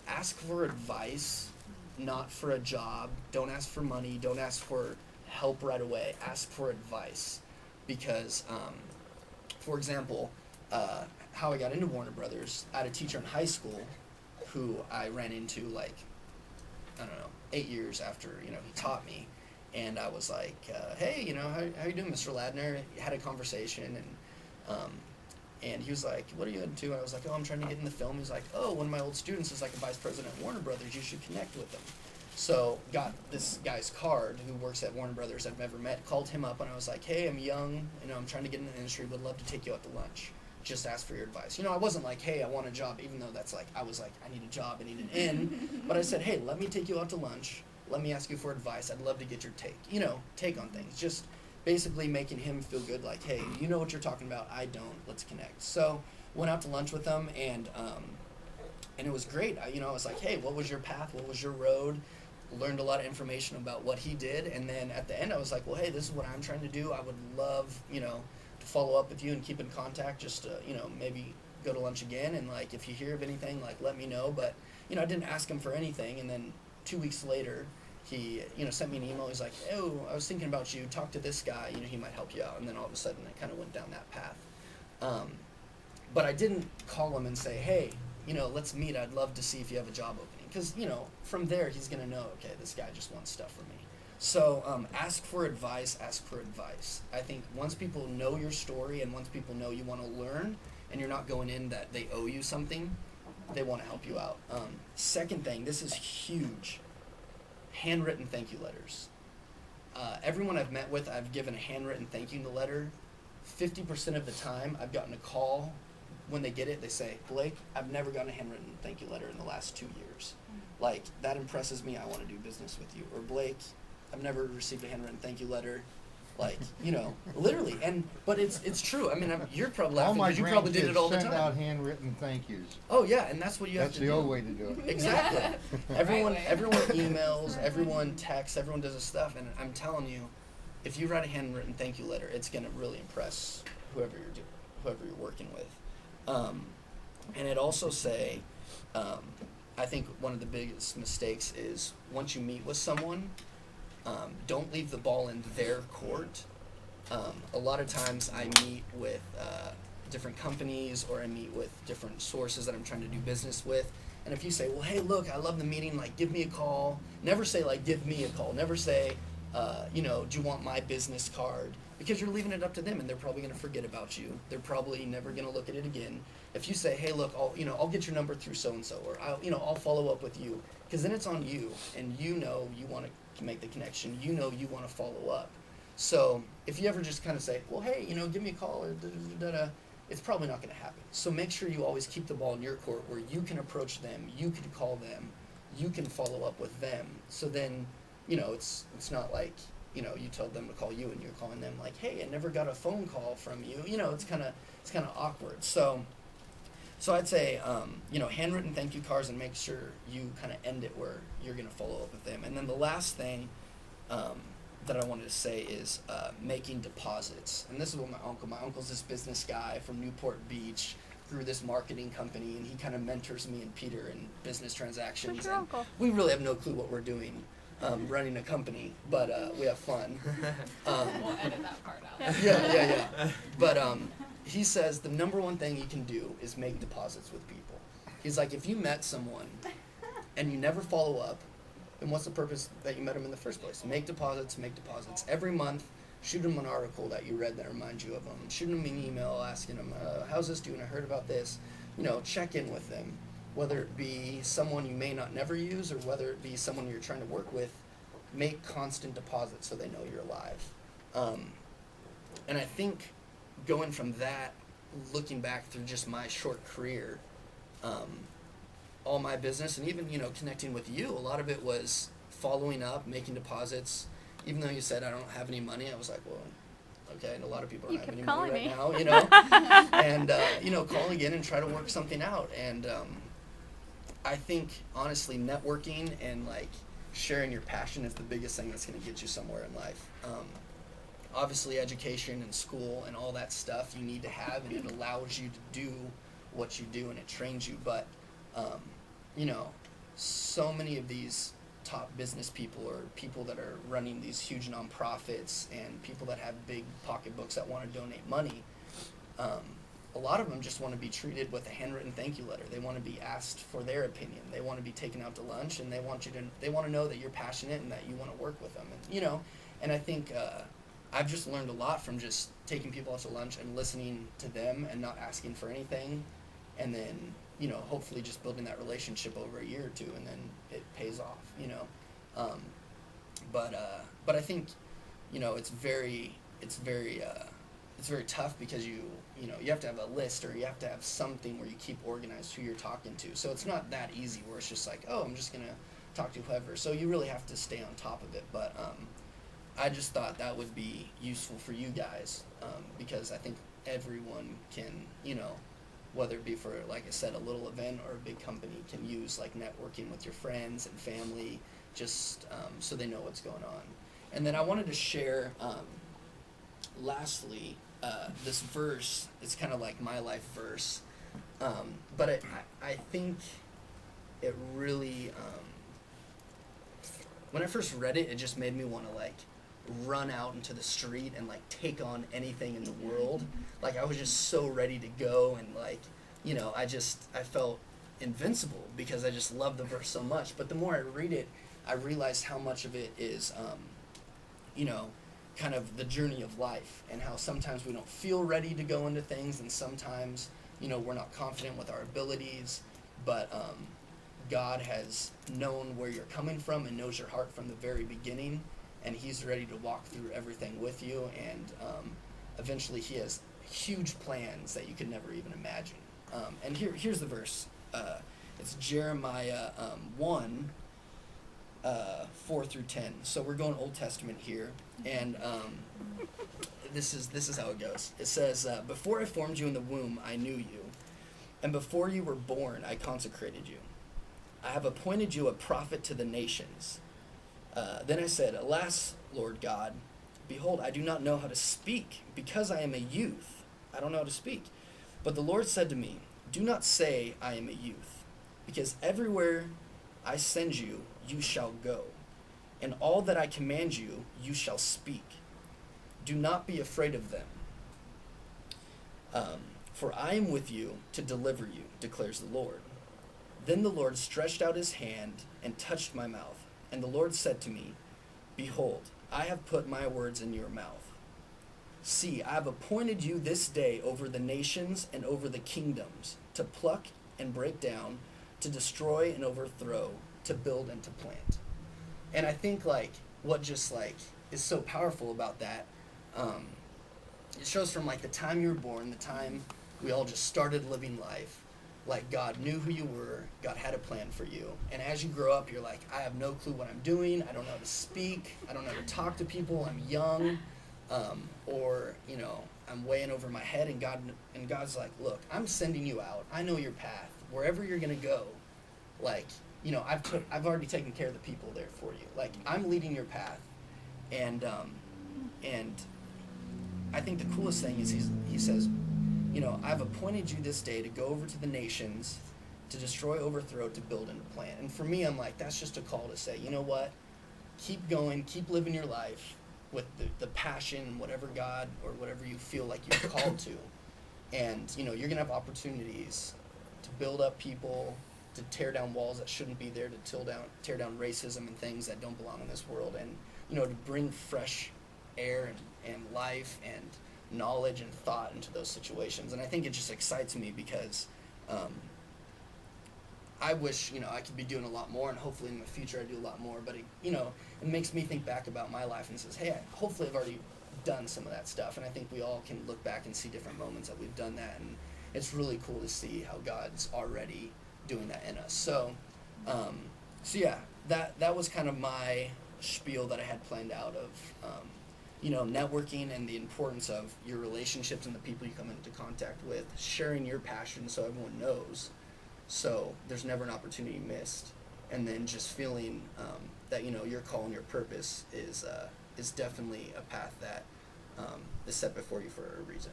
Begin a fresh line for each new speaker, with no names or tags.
ask for advice, not for a job. Don't ask for money. Don't ask for help right away. Ask for advice, because, for example, how I got into Warner Brothers, I had a teacher in high school who I ran into like, I don't know, 8 years after, he taught me. And I was like, hey, how you doing, Mr. Ladner? Had a conversation, and he was like, what are you into? And I was like, oh, I'm trying to get in the film. He's like, oh, one of my old students is like a vice president at Warner Brothers. You should connect with them. So got this guy's card who works at Warner Brothers I've never met, called him up, and I was like, hey, I'm young, I'm trying to get in the industry, would love to take you out to lunch. Just ask for your advice. I wasn't like, hey, I want a job, even though that's like, I was like, I need a job, I need an in. But I said, hey, let me take you out to lunch. Let me ask you for advice. I'd love to get your take on things. Just basically making him feel good, like, hey, you know what you're talking about, I don't, let's connect. So went out to lunch with him, and it was great. I was like, hey, what was your path? What was your road? Learned a lot of information about what he did, and then at the end I was like, well, hey, this is what I'm trying to do. I would love, to follow up with you and keep in contact, just to, maybe go to lunch again, and like, if you hear of anything, like, let me know. But, I didn't ask him for anything, and then 2 weeks later, he, sent me an email. He's like, oh, I was thinking about you, talk to this guy, he might help you out. And then all of a sudden I kind of went down that path. But I didn't call him and say, hey, let's meet, I'd love to see if you have a job opening. Because, from there he's going to know, okay, this guy just wants stuff from me. So ask for advice, ask for advice. I think once people know your story, and once people know you want to learn, and you're not going in that they owe you something, they want to help you out. Second thing, this is huge, handwritten thank you letters. Everyone I've met with, I've given a handwritten thank you letter. 50% of the time, I've gotten a call. When they get it, they say, Blake, I've never gotten a handwritten thank you letter in the last 2 years. Like, that impresses me, I want to do business with you. Or, Blake, I've never received a handwritten thank you letter. Like, literally. But it's true. I mean, you're probably laughing because you probably did it all the time.
Send out handwritten thank yous.
Oh, yeah, and that's what you have to do.
That's the old way to do it.
Exactly. Everyone emails, everyone texts, everyone does this stuff, and I'm telling you, if you write a handwritten thank you letter, it's going to really impress whoever you're working with. And it also say, I think one of the biggest mistakes is once you meet with someone, don't leave the ball in their court. A lot of times I meet with different companies, or I meet with different sources that I'm trying to do business with. And if you say, well, hey, look, I love the meeting, like, give me a call. Never say, like, give me a call. Never say, do you want my business card? Because you're leaving it up to them, and they're probably going to forget about you. They're probably never going to look at it again. If you say, hey, look, I'll get your number through so-and-so, or I'll follow up with you, because then it's on you, and you want to make the connection. You want to follow up. So if you ever just kind of say, well, hey, give me a call, or da-da-da-da, it's probably not going to happen. So make sure you always keep the ball in your court, where you can approach them, you can call them, you can follow up with them. So then, it's not like, you told them to call you and you're calling them like, hey, I never got a phone call from you. It's kind of awkward. So I'd say, handwritten thank you cards, and make sure you kind of end it where you're going to follow up with them. And then the last thing that I wanted to say is making deposits. And this is what my uncle's this business guy from Newport Beach, grew this marketing company, and he kind of mentors me and Peter in business transactions.
Who's your uncle?
We really have no clue what we're doing. Running a company, but we have fun.
We'll edit that part out.
Yeah. But he says the number one thing you can do is make deposits with people. He's like, if you met someone and you never follow up, then what's the purpose that you met them in the first place? Make deposits. Every month, shoot them an article that you read that reminds you of them. Shoot them an email asking them, how's this doing? I heard about this. Check in with them. Whether it be someone you may not never use, or whether it be someone you're trying to work with, make constant deposits so they know you're alive. And I think going from that, looking back through just my short career, all my business, and even, connecting with you, a lot of it was following up, making deposits. Even though you said I don't have any money, I was like, well, okay, and a lot of people don't have any money right now, and, calling in and try to work something out. And I think, honestly, networking and, like, sharing your passion is the biggest thing that's going to get you somewhere in life. Obviously, education and school and all that stuff you need to have, and it allows you to do what you do, and it trains you. But, so many of these top business people or people that are running these huge nonprofits and people that have big pocketbooks that want to donate money, a lot of them just want to be treated with a handwritten thank you letter. They want to be asked for their opinion. They want to be taken out to lunch, and they want to know that you're passionate and that you want to work with them. And and I think I've just learned a lot from just taking people out to lunch and listening to them and not asking for anything, and then hopefully just building that relationship over a year or two, and then it pays off. But I think it's very tough because you have to have a list, or you have to have something where you keep organized who you're talking to. So it's not that easy where it's just like, oh, I'm just gonna talk to whoever. So you really have to stay on top of it. But I just thought that would be useful for you guys, because I think everyone can, whether it be for, like I said, a little event or a big company, can use like networking with your friends and family, just so they know what's going on. And then I wanted to share, lastly, this verse. It's kind of like my life verse, but I think it really, when I first read it, it just made me want to like run out into the street and like take on anything in the world. Like I was just so ready to go, and like I felt invincible because I just loved the verse so much. But the more I read it, I realized how much of it is kind of the journey of life, and how sometimes we don't feel ready to go into things, and sometimes we're not confident with our abilities, but God has known where you're coming from and knows your heart from the very beginning, and he's ready to walk through everything with you, and eventually he has huge plans that you could never even imagine. And here's the verse. It's Jeremiah 1, 4 through 10. So we're going Old Testament here, and this is how it goes. It says, "Before I formed you in the womb, I knew you, and before you were born, I consecrated you. I have appointed you a prophet to the nations. Then I said, Alas, Lord God, behold, I do not know how to speak, because I am a youth. I don't know how to speak. But the Lord said to me, Do not say, I am a youth, because everywhere I send you, you shall go, and all that I command you, you shall speak. Do not be afraid of them. For I am with you to deliver you, declares the Lord. Then the Lord stretched out his hand and touched my mouth. And the Lord said to me, Behold, I have put my words in your mouth. See, I have appointed you this day over the nations and over the kingdoms, to pluck and break down, to destroy and overthrow, to build and to plant." And I think what just is so powerful about that, it shows from the time you were born, the time we all just started living life, God knew who you were, God had a plan for you. And as you grow up, you're like, I have no clue what I'm doing, I don't know how to speak, I don't know how to talk to people, I'm young, or I'm way in over my head, and God's like, look, I'm sending you out, I know your path, wherever you're gonna go, I've already taken care of the people there for you, I'm leading your path. And I think the coolest thing is he says, I've appointed you this day to go over to the nations, to destroy, overthrow, to build, and to plant. And for me, I'm like, that's just a call to say, you know what? Keep going, keep living your life with the passion, whatever God or whatever you feel like you're called to. And, you're going to have opportunities to build up people, to tear down walls that shouldn't be there, to tear down racism and things that don't belong in this world, and, to bring fresh air and life and knowledge and thought into those situations. And I think it just excites me because I wish I could be doing a lot more, and hopefully in the future I do a lot more, but it makes me think back about my life and says, hey, hopefully I've already done some of that stuff. And I think we all can look back and see different moments that we've done that, and it's really cool to see how God's already doing that in us. So yeah, that was kind of my spiel that I had planned out of networking and the importance of your relationships and the people you come into contact with, sharing your passion so everyone knows, so there's never an opportunity missed, and then just feeling that your call and your purpose is definitely a path that is set before you for a reason.